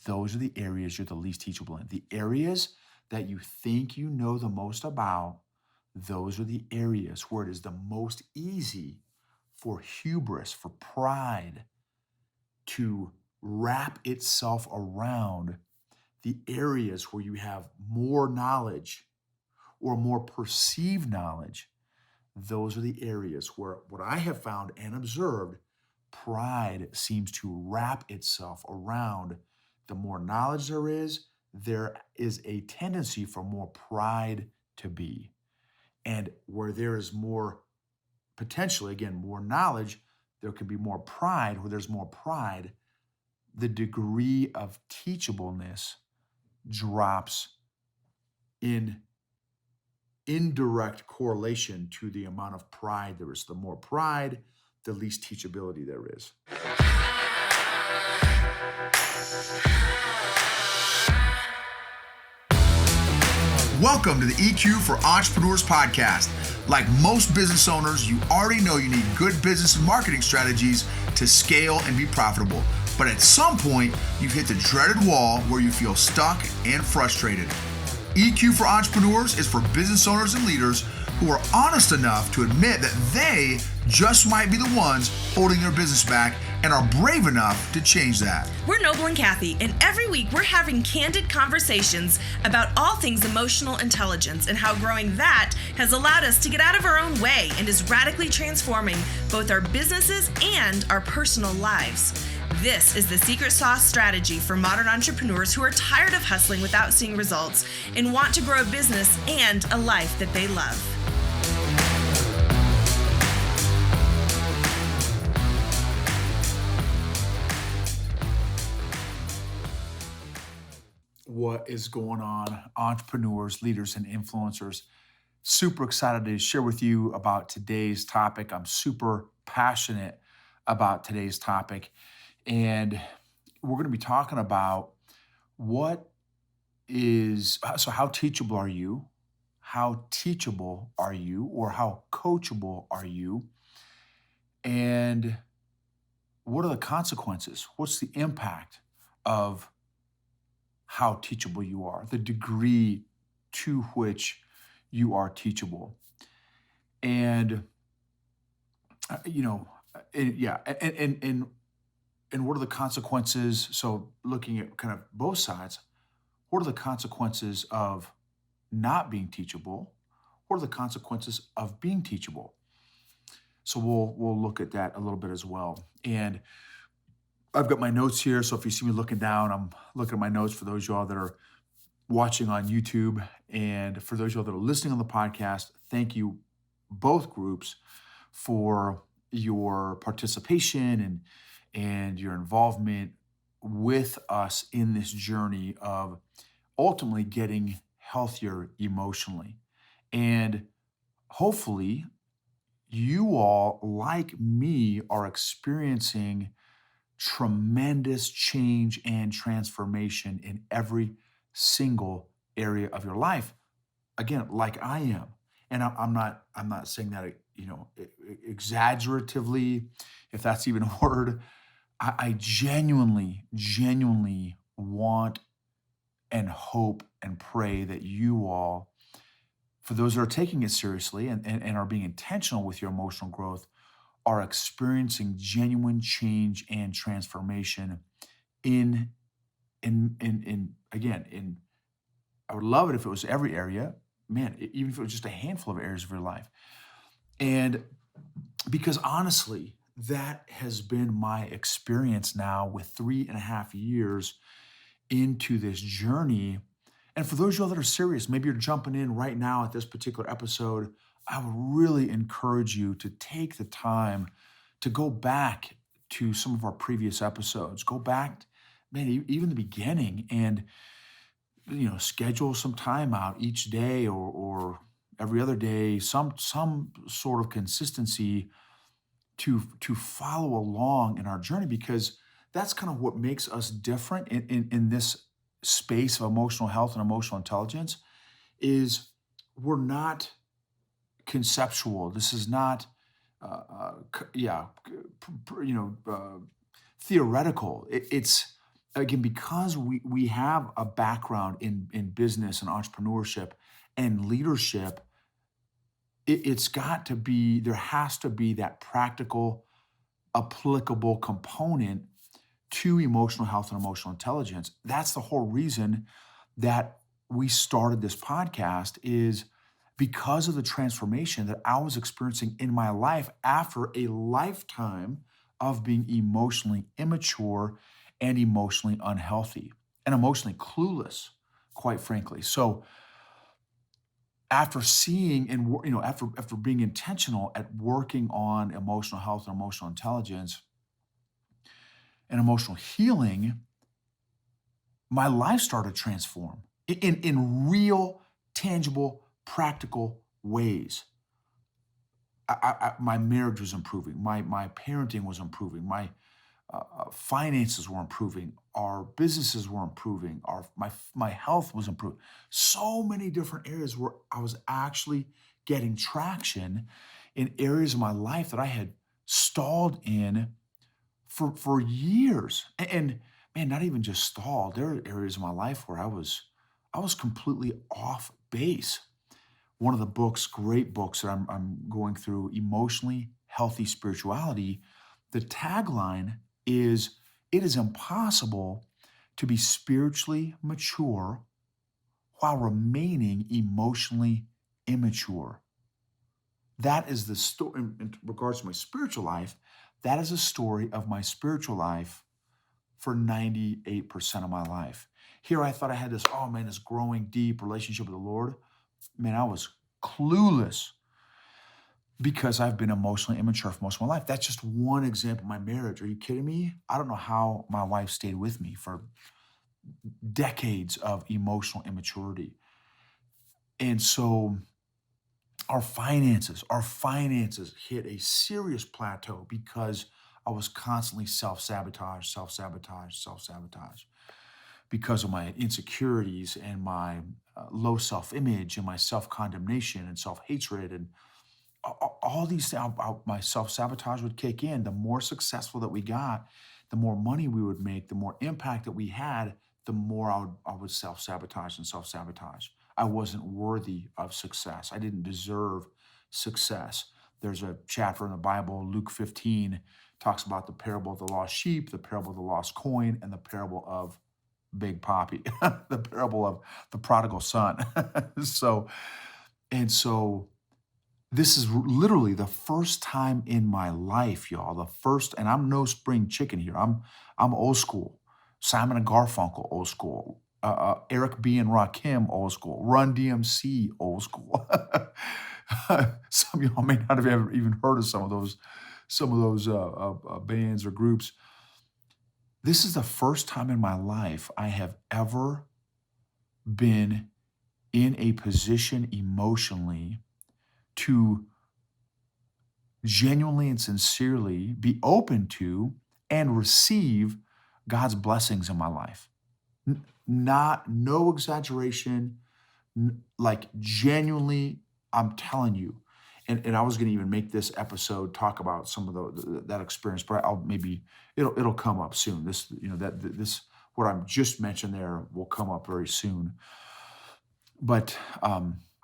those are the areas you're the least teachable in. The areas that you think you know the most about, those are the areas where it is the most easy for hubris, for pride to wrap itself around the areas where you have more knowledge or more perceived knowledge. Those are the areas where what I have found and observed, pride seems to wrap itself around. The more knowledge there is a tendency for more pride to be. And where there is more, potentially, again, more knowledge, there can be more pride. Where there's more pride, the degree of teachableness drops in indirect correlation to the amount of pride there is. The more pride, the least teachability there is. Welcome to the EQ for Entrepreneurs podcast. Like most business owners, you already know you need good business and marketing strategies to scale and be profitable. But at some point, you've hit the dreaded wall where you feel stuck and frustrated. EQ for Entrepreneurs is for business owners and leaders who are honest enough to admit that they just might be the ones holding their business back and are brave enough to change that. We're Noble and Kathy, and every week we're having candid conversations about all things emotional intelligence and how growing that has allowed us to get out of our own way and is radically transforming both our businesses and our personal lives. This is the secret sauce strategy for modern entrepreneurs who are tired of hustling without seeing results and want to grow a business and a life that they love. What is going on, entrepreneurs, leaders, and influencers? Super excited to share with you about today's topic. I'm super passionate about today's topic. And we're going to be talking about how teachable are you? How teachable are you? Or how coachable are you? And what are the consequences? What's the impact of how teachable you are, the degree to which you are teachable? And, and what are the consequences? So looking at kind of both sides, what are the consequences of not being teachable? What are the consequences of being teachable? So we'll look at that a little bit as well. And I've got my notes here. So if you see me looking down, I'm looking at my notes for those of y'all that are watching on YouTube. And for those of y'all that are listening on the podcast, thank you, both groups, for your participation and your involvement with us in this journey of ultimately getting healthier emotionally. And hopefully you all, like me, are experiencing tremendous change and transformation in every single area of your life. Again, like I am. And I'm not saying that, exaggeratively, if that's even a word. I genuinely want and hope and pray that you all, for those that are taking it seriously and are being intentional with your emotional growth, are experiencing genuine change and transformation in I would love it if it was every area, man, even if it was just a handful of areas of your life. And because honestly, that has been my experience now with 3.5 years into this journey. And for those of you that are serious, maybe you're jumping in right now at this particular episode, I would really encourage you to take the time to go back to some of our previous episodes. Go back, man, even the beginning, and schedule some time out each day or every other day, some sort of consistency to follow along in our journey, because that's kind of what makes us different in this space of emotional health and emotional intelligence. Is we're not conceptual. This is not, theoretical. It's again, because we have a background in business and entrepreneurship and leadership, it's got to be, there has to be that practical, applicable component to emotional health and emotional intelligence. That's the whole reason that we started this podcast, is because of the transformation that I was experiencing in my life after a lifetime of being emotionally immature and emotionally unhealthy and emotionally clueless, quite frankly. So after seeing and after being intentional at working on emotional health and emotional intelligence and emotional healing, my life started to transform in real, tangible, practical ways. My marriage was improving. My parenting was improving. My finances were improving. Our businesses were improving. My health was improving. So many different areas where I was actually getting traction in areas of my life that I had stalled in for years. And man, not even just stalled. There are areas of my life where I was completely off base. One of the books, great books that I'm going through, Emotionally Healthy Spirituality, the tagline is, it is impossible to be spiritually mature while remaining emotionally immature. That is the story in regards to my spiritual life. That is a story of my spiritual life for 98% of my life. Here I thought I had this, oh man, this growing deep relationship with the Lord. Man, I was clueless because I've been emotionally immature for most of my life. That's just one example. My marriage. Are you kidding me? I don't know how my wife stayed with me for decades of emotional immaturity. And so our finances hit a serious plateau because I was constantly self-sabotage because of my insecurities and my low self-image and my self-condemnation and self-hatred and all these things. My self-sabotage would kick in. The more successful that we got, the more money we would make, the more impact that we had, the more I would self-sabotage and self-sabotage. I wasn't worthy of success. I didn't deserve success. There's a chapter in the Bible, Luke 15, talks about the parable of the lost sheep, the parable of the lost coin, and the parable of Big Poppy, the parable of the prodigal son. so, and so this is literally the first time in my life, y'all. The first, and I'm no spring chicken here. I'm old school. Simon and Garfunkel, old school. Eric B. and Rakim, old school. Run DMC, old school. Some of y'all may not have ever even heard of some of those bands or groups. This is the first time in my life I have ever been in a position emotionally to genuinely and sincerely be open to and receive God's blessings in my life. No exaggeration, like genuinely, I'm telling you. And I was going to even make this episode talk about some of that experience, but I'll maybe it'll come up soon. This what I'm just mentioned there will come up very soon. But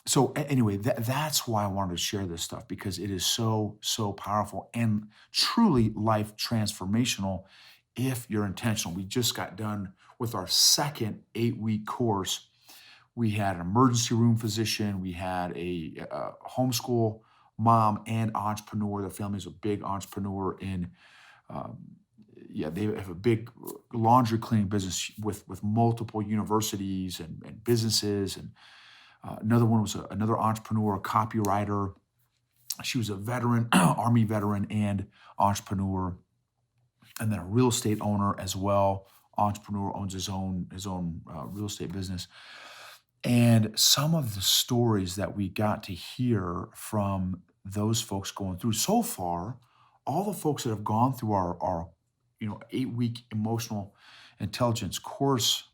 so anyway, that's why I wanted to share this stuff, because it is so powerful and truly life transformational if you're intentional. We just got done with our second 8-week course. We had an emergency room physician. We had a homeschool mom and entrepreneur. The family's a big entrepreneur in they have a big laundry cleaning business with multiple universities and businesses. And another one was another entrepreneur, a copywriter. She was a veteran, Army veteran and entrepreneur. And then a real estate owner as well. Entrepreneur, owns his own real estate business. And some of the stories that we got to hear from those folks going through so far, all the folks that have gone through our 8-week emotional intelligence course,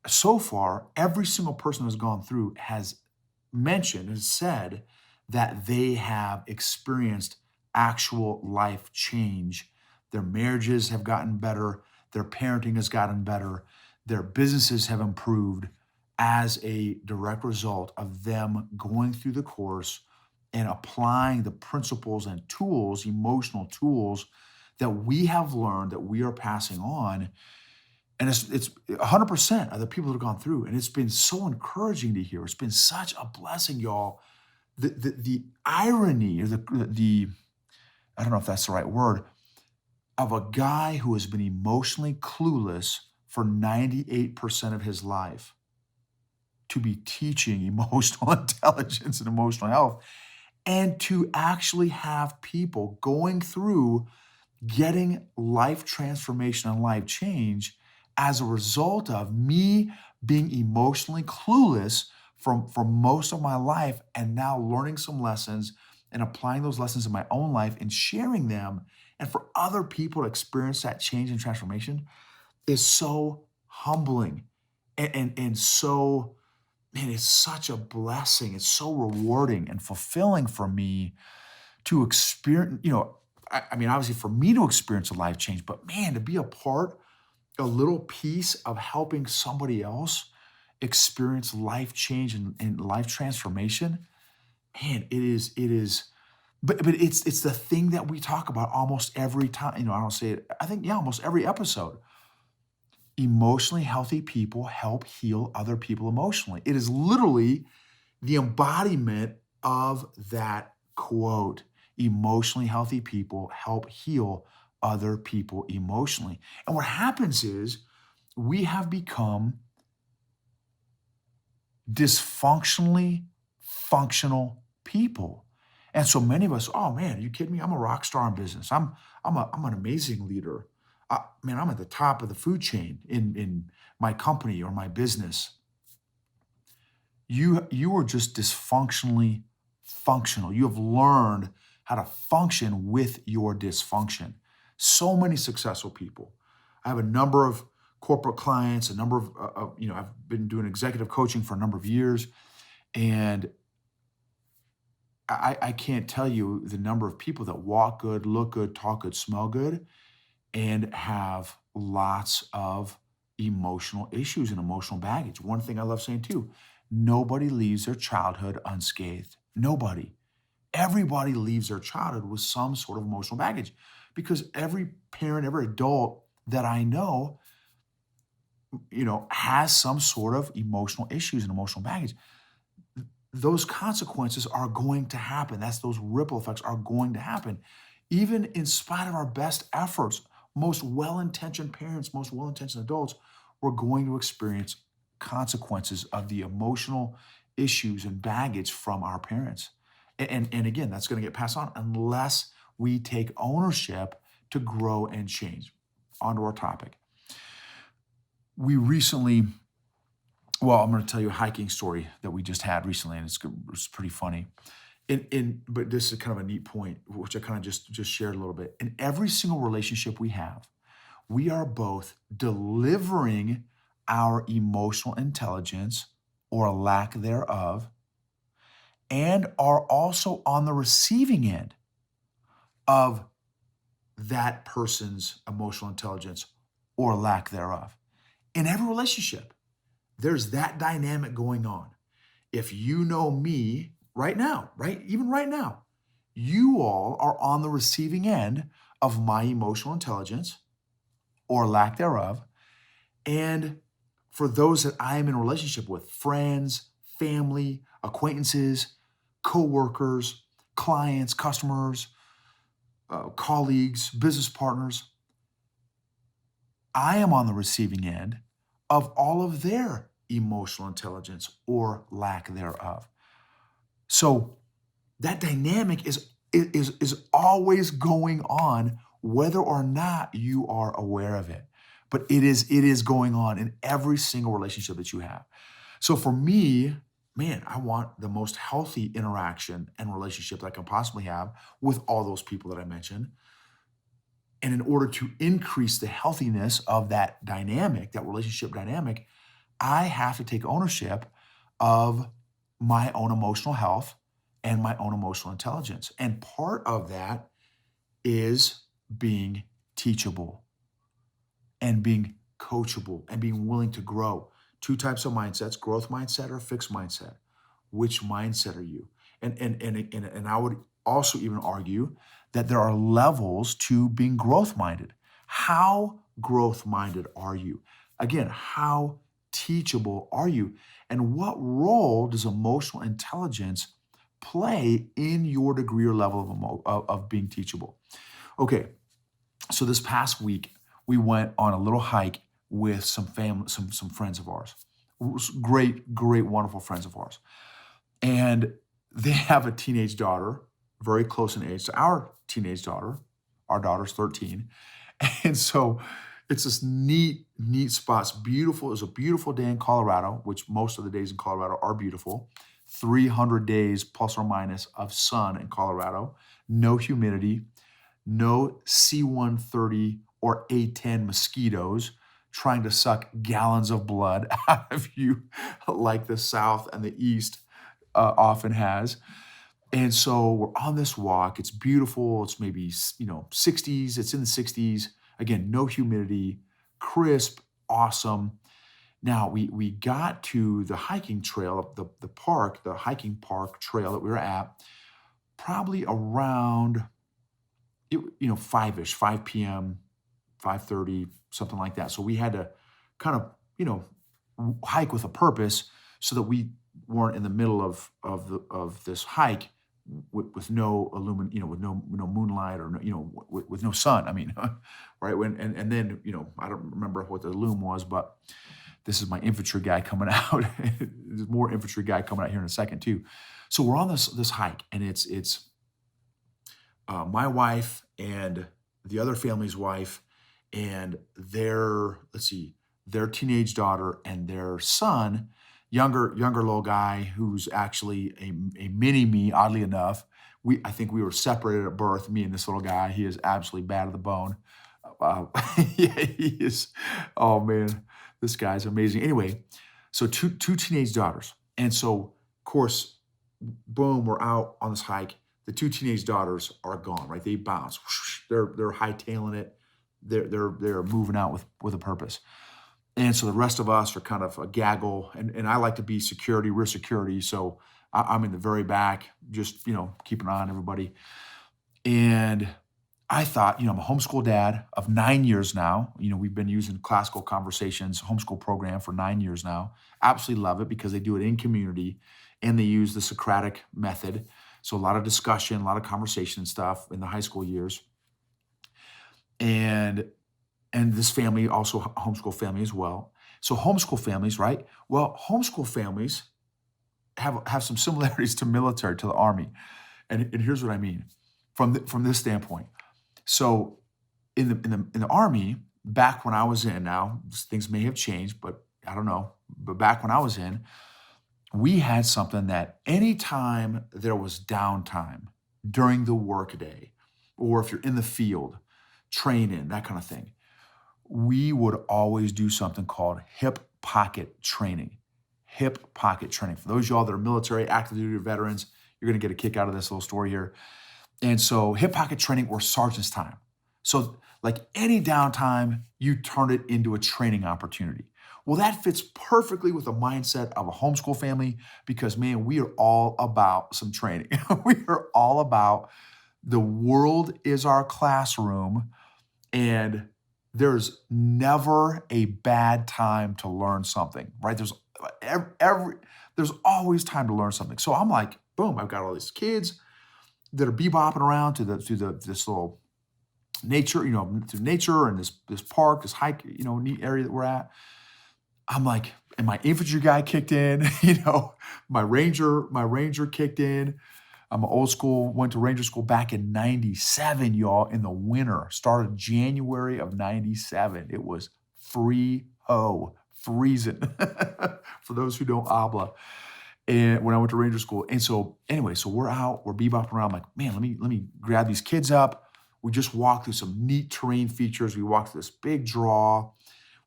so far, every single person who's gone through has mentioned and said that they have experienced actual life change. Their marriages have gotten better. their parenting has gotten better, their businesses have improved as a direct result of them going through the course and applying the principles and tools, emotional tools that we have learned that we are passing on. And it's 100% of the people that have gone through. And it's been so encouraging to hear. It's been such a blessing, y'all. The irony, or the I don't know if that's the right word, of a guy who has been emotionally clueless for 98% of his life to be teaching emotional intelligence and emotional health, and to actually have people going through getting life transformation and life change as a result of me being emotionally clueless for most of my life, and now learning some lessons and applying those lessons in my own life and sharing them, and for other people to experience that change and transformation is so humbling and so, man, it's such a blessing. It's so rewarding and fulfilling for me to experience, I mean, obviously for me to experience a life change, but man, to be a little piece of helping somebody else experience life change and life transformation, man, it is, but it's the thing that we talk about almost every time. I don't say it, I think, yeah, almost every episode. Emotionally healthy people help heal other people emotionally. It is literally the embodiment of that quote. Emotionally healthy people help heal other people emotionally. And what happens is we have become dysfunctionally functional people. And so many of us, oh man, are you kidding me? I'm a rock star in business. I'm an amazing leader. Man, I'm at the top of the food chain in my company or my business. You are just dysfunctionally functional. You have learned how to function with your dysfunction. So many successful people. I have a number of corporate clients, a number of, I've been doing executive coaching for a number of years, and I can't tell you the number of people that walk good, look good, talk good, smell good, and have lots of emotional issues and emotional baggage. One thing I love saying too, nobody leaves their childhood unscathed. Nobody. Everybody leaves their childhood with some sort of emotional baggage, because every parent, every adult that I know, has some sort of emotional issues and emotional baggage. Those consequences are going to happen. Those ripple effects are going to happen. Even in spite of our best efforts, most well-intentioned parents, most well-intentioned adults, we're going to experience consequences of the emotional issues and baggage from our parents. And again, that's going to get passed on unless we take ownership to grow and change. On to our topic. We recently, I'm going to tell you a hiking story that we just had recently, and it's pretty funny. But this is kind of a neat point, which I kind of just shared a little bit. In every single relationship we have, we are both delivering our emotional intelligence or lack thereof, and are also on the receiving end of that person's emotional intelligence or lack thereof. In every relationship, there's that dynamic going on. If you know me right now, even right now, you all are on the receiving end of my emotional intelligence or lack thereof. And for those that I am in a relationship with, friends, family, acquaintances, coworkers, clients, customers, colleagues, business partners, I am on the receiving end of all of their emotional intelligence or lack thereof. So that dynamic is always going on, whether or not you are aware of it. But it is going on in every single relationship that you have. So for me, man, I want the most healthy interaction and relationship that I can possibly have with all those people that I mentioned. And in order to increase the healthiness of that dynamic, that relationship dynamic, I have to take ownership of my own emotional health and my own emotional intelligence. And part of that is being teachable. and being coachable and being willing to grow. Two types of mindsets: growth mindset or fixed mindset. Which mindset are you? And I would also even argue that there are levels to being growth minded. How growth minded are you? Again, how teachable are you? And what role does emotional intelligence play in your degree or level of being teachable? Okay, so this past week we went on a little hike with some family, some friends of ours. Great, wonderful friends of ours. And they have a teenage daughter, very close in age to our teenage daughter. Our daughter's 13. And so it's this neat spot. It's beautiful. It was a beautiful day in Colorado, which most of the days in Colorado are beautiful. 300 days plus or minus of sun in Colorado. No humidity, no C-130 or A-10 mosquitoes trying to suck gallons of blood out of you like the South and the East often has. And so we're on this walk. It's beautiful. It's maybe 60s. It's in the 60s. Again, no humidity, crisp, awesome. Now we got to the hiking trail, the hiking park trail that we were at, probably around 5 p.m., 5:30, something like that. So we had to kind of hike with a purpose so that we weren't in the middle of this hike with no with no moonlight or with no sun. I mean, right? And then I don't remember what the loom was, but this is my infantry guy coming out. There's more infantry guy coming out here in a second too. So we're on this hike, and it's my wife and the other family's wife and their teenage daughter and their son, younger little guy who's actually a mini me, oddly enough. I think we were separated at birth, me and this little guy. He is absolutely bad to the bone. Yeah, he is. Oh man, this guy's amazing. Anyway, so two teenage daughters. And so, of course, boom, we're out on this hike. The two teenage daughters are gone, right? They bounce. They're hightailing it. They're moving out with a purpose. And so the rest of us are kind of a gaggle. And I like to be security, rear security. So I'm in the very back, just, keeping an eye on everybody. And I thought, I'm a homeschool dad of 9 years now. We've been using Classical Conversations homeschool program for 9 years now. Absolutely love it because they do it in community and they use the Socratic method. So a lot of discussion, a lot of conversation and stuff in the high school years. And this family, also a homeschool family as well. So homeschool families, right? Well, homeschool families have some similarities to military, to the Army. And here's what I mean from this standpoint. So in the Army, back when I was in, now things may have changed, but I don't know. But back when I was in, we had something that anytime there was downtime during the workday, or if you're in the field, training, that kind of thing, we would always do something called hip pocket training. Hip pocket training. For those of y'all that are military, active duty veterans, you're going to get a kick out of this little story here. And so hip pocket training or sergeant's time. So like any downtime, you turn it into a training opportunity. Well, that fits perfectly with the mindset of a homeschool family because, man, we are all about some training. We are all about the world is our classroom, and there's never a bad time to learn something, right? There's always time to learn something. So I'm like, boom, I've got all these kids that are bebopping around to this little nature, through nature and this park, this hike, neat area that we're at. I'm like, and my infantry guy kicked in, my ranger kicked in. I'm an old school, went to Ranger school back in 97, y'all, in the winter. Started January of 97. It was freezing, for those who don't habla. And when I went to Ranger school. And so anyway, so we're out, we're bebopping around. I'm like, man, let me grab these kids up. We just walked through some neat terrain features. We walked through this big draw.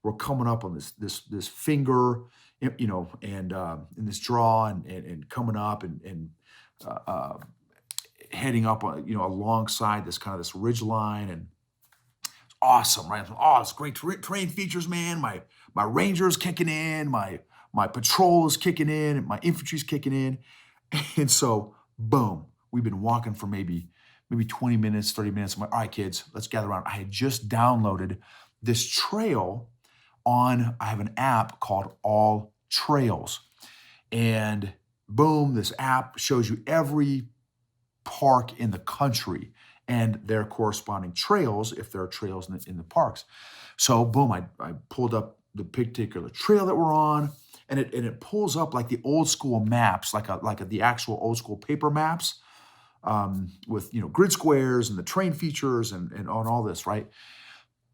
We're coming up on this finger, and in this draw and coming up and heading up, alongside this ridge line, and awesome, right? Oh, it's great terrain features, man. My Ranger's kicking in, my patrol is kicking in, and my infantry's kicking in. And so, boom, we've been walking for maybe 20 minutes, 30 minutes. I'm like, all right, kids, let's gather around. I had just downloaded this trail I have an app called All Trails. And boom, this app shows you every park in the country and their corresponding trails, if there are trails in the parks. So boom, I pulled up the particular trail that we're on, and it pulls up like the old school maps, the actual old school paper maps, with grid squares and the terrain features and on all this, right?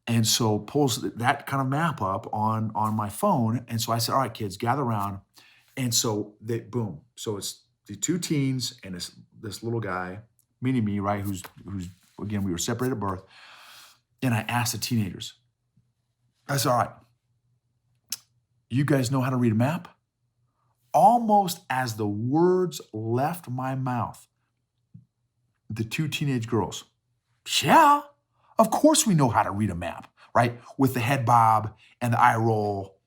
And so pulls that kind of map up on my phone. And so I said, all right, kids, gather around. And so boom. So it's the two teens and this little guy, meaning me, right? Who's again, we were separated at birth. And I asked the teenagers, I said, all right, you guys know how to read a map? Almost as the words left my mouth, the two teenage girls, yeah, of course we know how to read a map, right? With the head bob and the eye roll,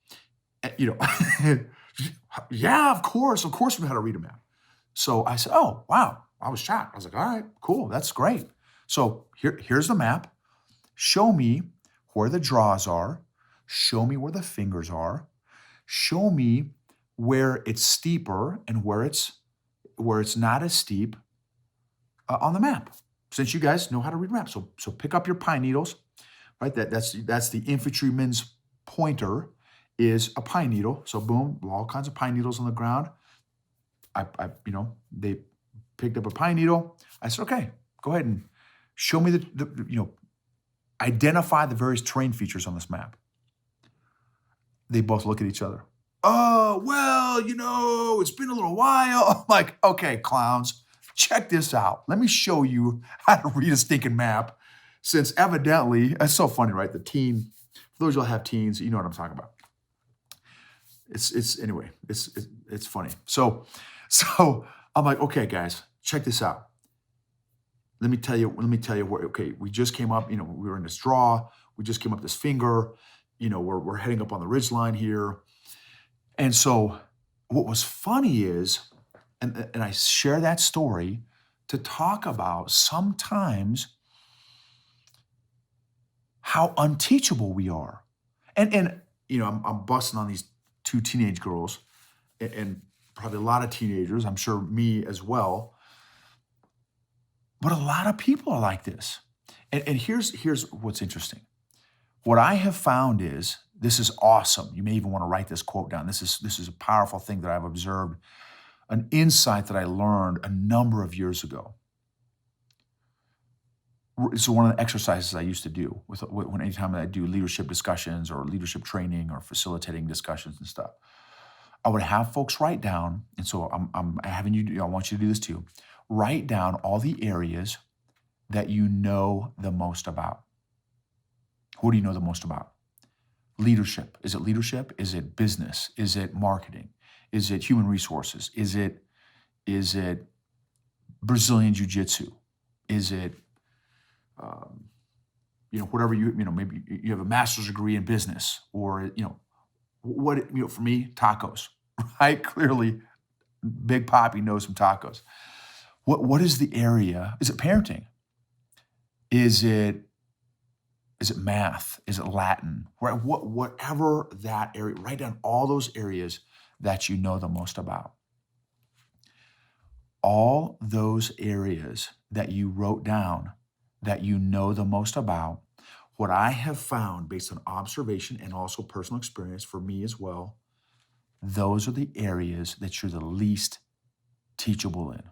yeah, of course we know how to read a map. So I said, oh, wow. I was shocked. I was like, all right, cool. That's great. So here's the map. Show me where the draws are. Show me where the fingers are. Show me where it's steeper and where it's not as steep on the map. Since you guys know how to read maps, so pick up your pine needles, right? That's the infantryman's pointer is a pine needle. So boom, all kinds of pine needles on the ground. They picked up a pine needle. I said, okay, go ahead and show me identify the various terrain features on this map. They both look at each other. Oh, well, it's been a little while. I'm like, okay, clowns, check this out. Let me show you how to read a stinking map. Since evidently, it's so funny, right? The teen, for those of you who have teens, you know what I'm talking about. It's funny. So I'm like, okay, guys, check this out. Let me tell you where, okay, we just came up, we were in this draw. We just came up this finger, we're heading up on the ridge line here. And so what was funny is, and I share that story to talk about sometimes how unteachable we are. And I'm busting on these two teenage girls and probably a lot of teenagers, I'm sure me as well. But a lot of people are like this. And here's what's interesting. What I have found is, this is awesome. You may even want to write this quote down. This is a powerful thing that I've observed, an insight that I learned a number of years ago. It's one of the exercises I used to do anytime I do leadership discussions or leadership training or facilitating discussions and stuff. I would have folks write down, and so I'm having you. I want you to do this too. Write down all the areas that you know the most about. What do you know the most about? Leadership. Is it leadership? Is it business? Is it marketing? Is it human resources? Is it Brazilian jiu-jitsu? Is it whatever maybe you have a master's degree in business, or for me, tacos, right? Clearly, Big Papi knows some tacos. What is the area? Is it parenting? Is it math? Is it Latin? Whatever that area, write down all those areas that you know the most about. All those areas that you wrote down that you know the most about, what I have found based on observation and also personal experience for me as well, those are the areas that you're the least teachable in.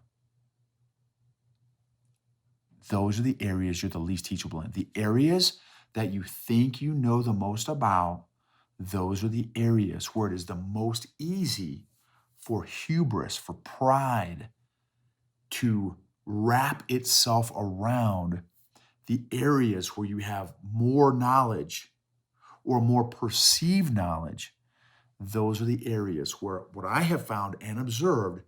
Those are the areas you're the least teachable in. The areas that you think you know the most about, those are the areas where it is the most easy for hubris, for pride, to wrap itself around the areas where you have more knowledge or more perceived knowledge. Those are the areas where, what I have found and observed,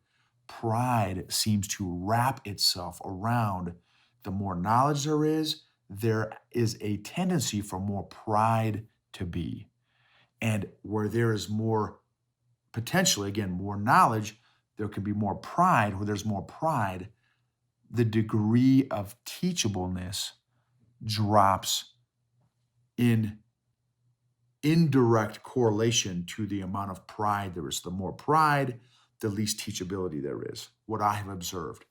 pride seems to wrap itself around. The more knowledge there is, there is a tendency for more pride to be. And where there is more, potentially, again, more knowledge, there can be more pride. Where there's more pride, the degree of teachableness drops in indirect correlation to the amount of pride there is. The more pride, the least teachability there is, what I have observed.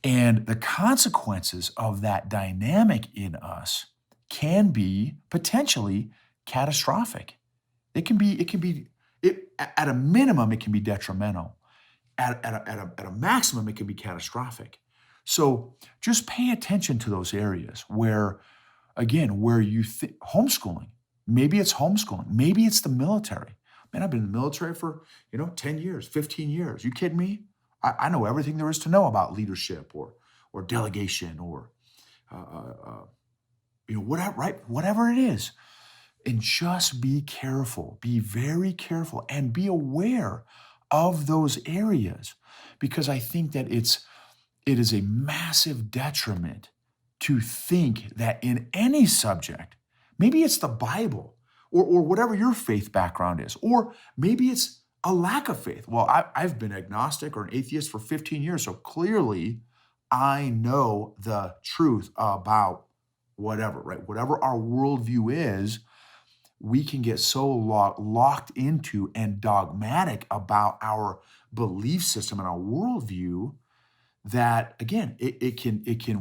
And the consequences of that dynamic in us can be potentially catastrophic. At a minimum, it can be detrimental. At a maximum, it can be catastrophic. So just pay attention to those areas where, again, where you think homeschooling, maybe it's homeschooling, maybe it's the military. Man, I've been in the military for, 10 years, 15 years. You kidding me? I know everything there is to know about leadership or delegation or, whatever, right? Whatever it is. And just be careful, be very careful, and be aware of those areas, because I think that it is a massive detriment to think that in any subject, maybe it's the Bible or whatever your faith background is, or maybe it's a lack of faith. Well, I've been agnostic or an atheist for 15 years, so clearly I know the truth about whatever, right? Whatever our worldview is, we can get so locked into and dogmatic about our belief system and our worldview that, again,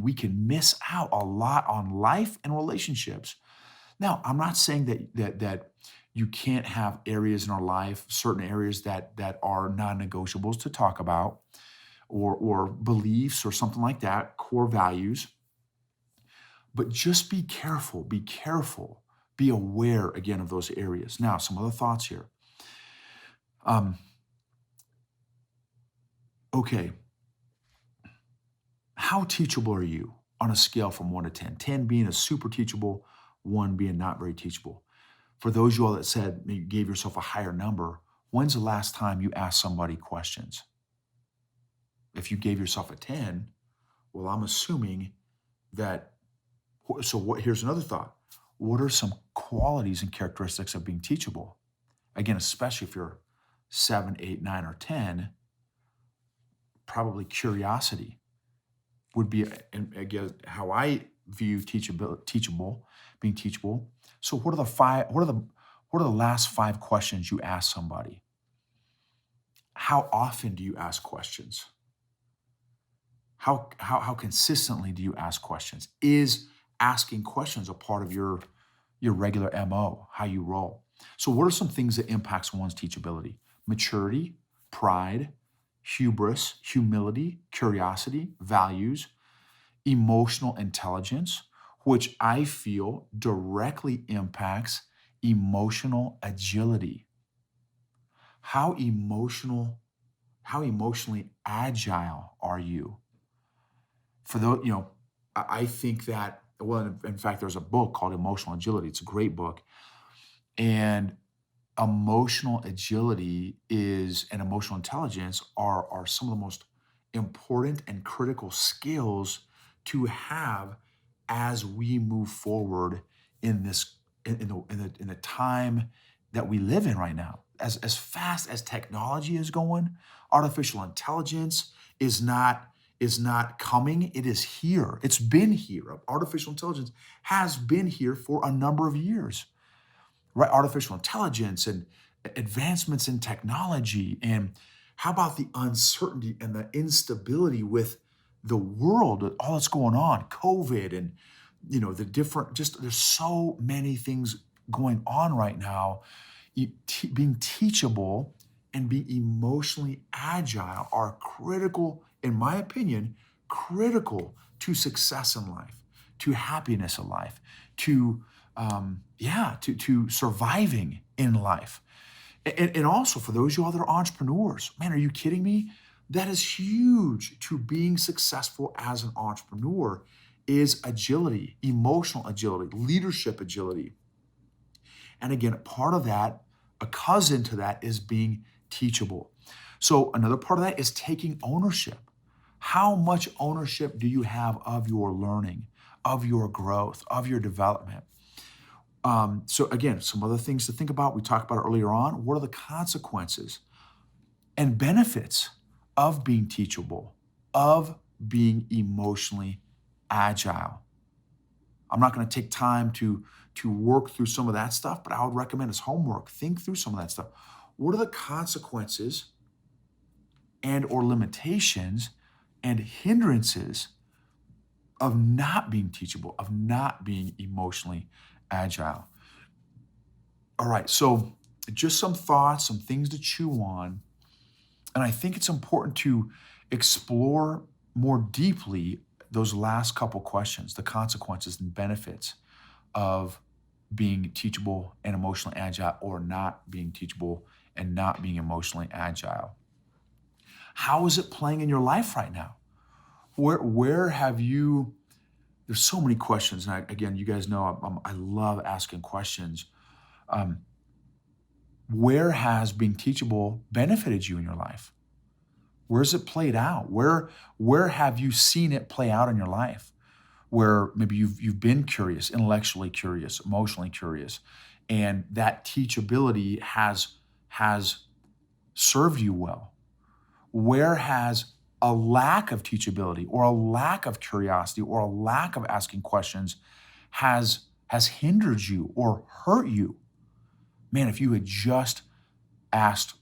we can miss out a lot on life and relationships. Now, I'm not saying that you can't have areas in our life, certain areas that are non-negotiables to talk about, or beliefs or something like that, core values. But just be careful, be aware again of those areas. Now, some other thoughts here. Okay. How teachable are you on a scale from 1 to 10? 10 being a super teachable, 1 being not very teachable. For those of you all that said you gave yourself a higher number, when's the last time you asked somebody questions? If you gave yourself a 10, well, I'm assuming that, here's another thought. What are some qualities and characteristics of being teachable? Again, especially if you're 7, 8, 9, or 10, probably curiosity would be, and again, how I view being teachable. So what are the last 5 questions you ask somebody? How often do you ask questions? How consistently do you ask questions? Is asking questions a part of your regular MO, how you roll? So what are some things that impacts one's teachability? Maturity, pride, hubris, humility, curiosity, values, emotional intelligence, which I feel directly impacts emotional agility. How emotionally agile are you? For those, I think that, well, in fact, there's a book called Emotional Agility. It's a great book. And emotional agility and emotional intelligence are some of the most important and critical skills to have as we move forward in the time that we live in right now. As fast as technology is going, artificial intelligence is not coming, it is here. It's been here. Artificial intelligence has been here for a number of years, right? Artificial intelligence and advancements in technology. And how about the uncertainty and the instability with the world, all that's going on, COVID and, the different, there's so many things going on right now. Being teachable and being emotionally agile are critical, in my opinion, critical to success in life, to happiness in life, to surviving in life. And also for those of you all that are entrepreneurs, man, are you kidding me? That is huge to being successful as an entrepreneur is agility, emotional agility, leadership agility. And again, part of that, a cousin to that is being teachable. So another part of that is taking ownership. How much ownership do you have of your learning, of your growth, of your development. So again, some other things to think about. We talked about it earlier on. What are the consequences and benefits of being teachable, of being emotionally agile? I'm not going to take time to work through some of that stuff, but I would recommend as homework, think through some of that stuff. What are the consequences and or limitations and hindrances of not being teachable, of not being emotionally agile? All right, so just some thoughts, some things to chew on. And I think it's important to explore more deeply those last couple questions, the consequences and benefits of being teachable and emotionally agile, or not being teachable and not being emotionally agile. How is it playing in your life right now? Where have you, there's so many questions. And again, you guys know I love asking questions. Where has being teachable benefited you in your life? Where's it played out? Where have you seen it play out in your life? Where maybe you've been curious, intellectually curious, emotionally curious, and that teachability has served you well. Where has a lack of teachability or a lack of curiosity or a lack of asking questions has hindered you or hurt you? Man, if you had just asked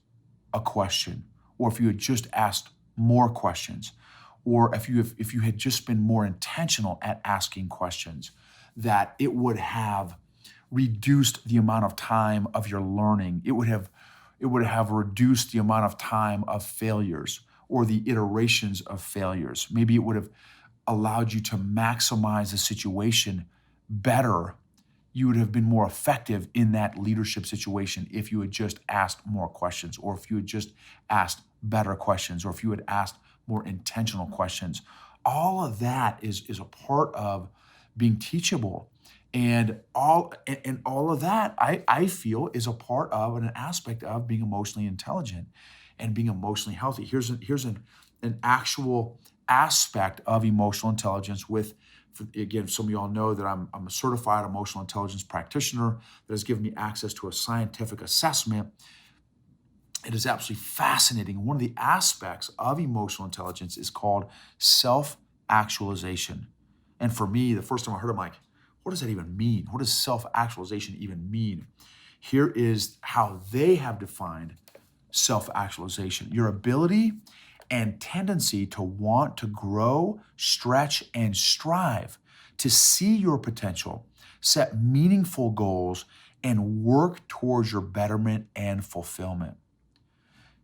a question, or if you had just asked more questions, or if you had just been more intentional at asking questions, that it would have reduced the amount of time of your learning. It would have reduced the amount of time of failures or the iterations of failures. Maybe it would have allowed you to maximize the situation better. You would have been more effective in that leadership situation if you had just asked more questions, or if you had just asked better questions, or if you had asked more intentional questions. All of that is a part of being teachable. And all of that, I feel, is a part of and an aspect of being emotionally intelligent and being emotionally healthy. Here's an actual aspect of emotional intelligence with, again, some of y'all know that I'm a certified emotional intelligence practitioner that has given me access to a scientific assessment. It is absolutely fascinating. One of the aspects of emotional intelligence is called self-actualization. And for me, the first time I heard it, I'm like, what does that even mean? What does self-actualization even mean? Here is how they have defined self-actualization: your ability and tendency to want to grow, stretch, and strive, to see your potential, set meaningful goals, and work towards your betterment and fulfillment.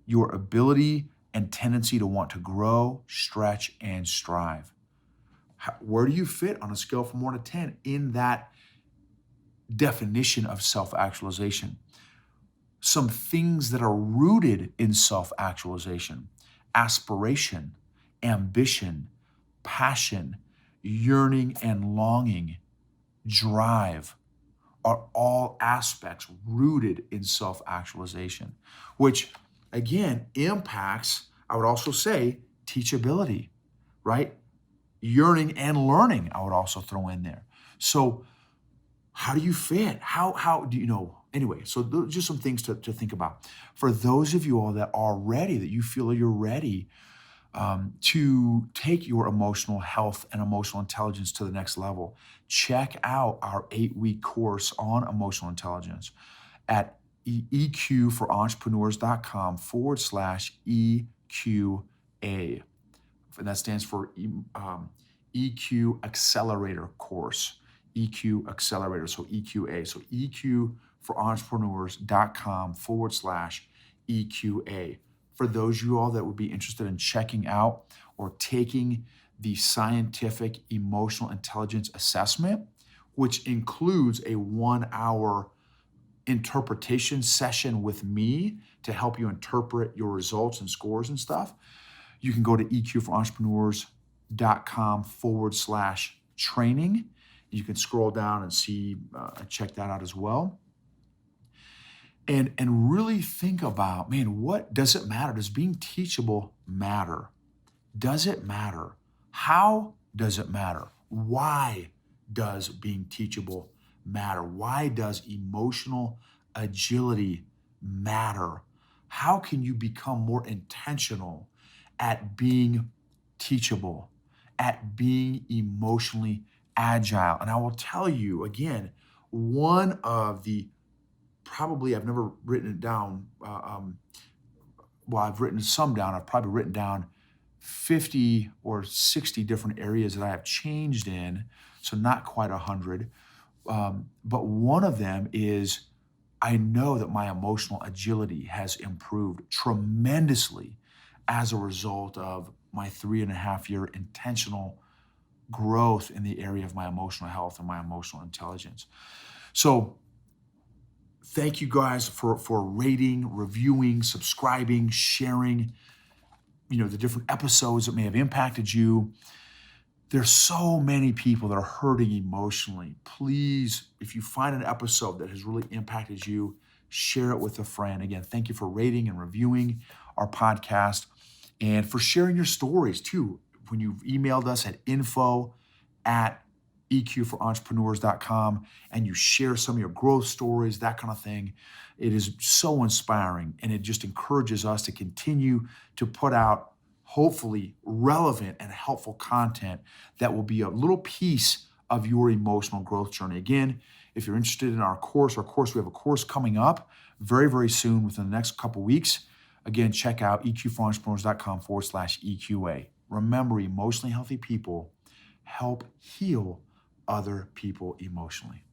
Your ability and tendency to want to grow, stretch, and strive. Where do you fit on a scale from 1 to 10 in that definition of self-actualization? Some things that are rooted in self-actualization: aspiration, ambition, passion, yearning and longing, drive, are all aspects rooted in self-actualization, which again impacts, I would also say, teachability, right? Yearning and learning, I would also throw in there. So how do you fit? How do you know? Anyway, so those are just some things to think about. For those of you all that are ready, that you feel you're ready to take your emotional health and emotional intelligence to the next level, check out our 8-week course on emotional intelligence at eqforentrepreneurs.com/EQA. And that stands for EQ Accelerator course, EQ Accelerator, so EQA. So eqforentrepreneurs.com/EQA. For those of you all that would be interested in checking out or taking the scientific emotional intelligence assessment, which includes a 1-hour interpretation session with me to help you interpret your results and scores and stuff, you can go to eqforentrepreneurs.com/training. You can scroll down and see, check that out as well. And really think about, man, what does it matter? Does being teachable matter? Does it matter? How does it matter? Why does being teachable matter? Why does emotional agility matter? How can you become more intentional at being teachable, at being emotionally agile? And I will tell you again, one of the probably, I've never written it down. Well, I've written some down. I've probably written down 50 or 60 different areas that I have changed in. So not quite 100. But one of them is I know that my emotional agility has improved tremendously as a result of my 3.5 year intentional growth in the area of my emotional health and my emotional intelligence. So thank you guys for rating, reviewing, subscribing, sharing, the different episodes that may have impacted you. There's so many people that are hurting emotionally. Please, if you find an episode that has really impacted you, share it with a friend. Again, thank you for rating and reviewing our podcast and for sharing your stories too. When you've emailed us at info@eqforentrepreneurs.com and you share some of your growth stories, that kind of thing, it is so inspiring and it just encourages us to continue to put out hopefully relevant and helpful content that will be a little piece of your emotional growth journey. Again, if you're interested in our course, we have a course coming up very, very soon within the next couple weeks. Again, check out eqforentrepreneurs.com/EQA. Remember, emotionally healthy people help heal other people emotionally.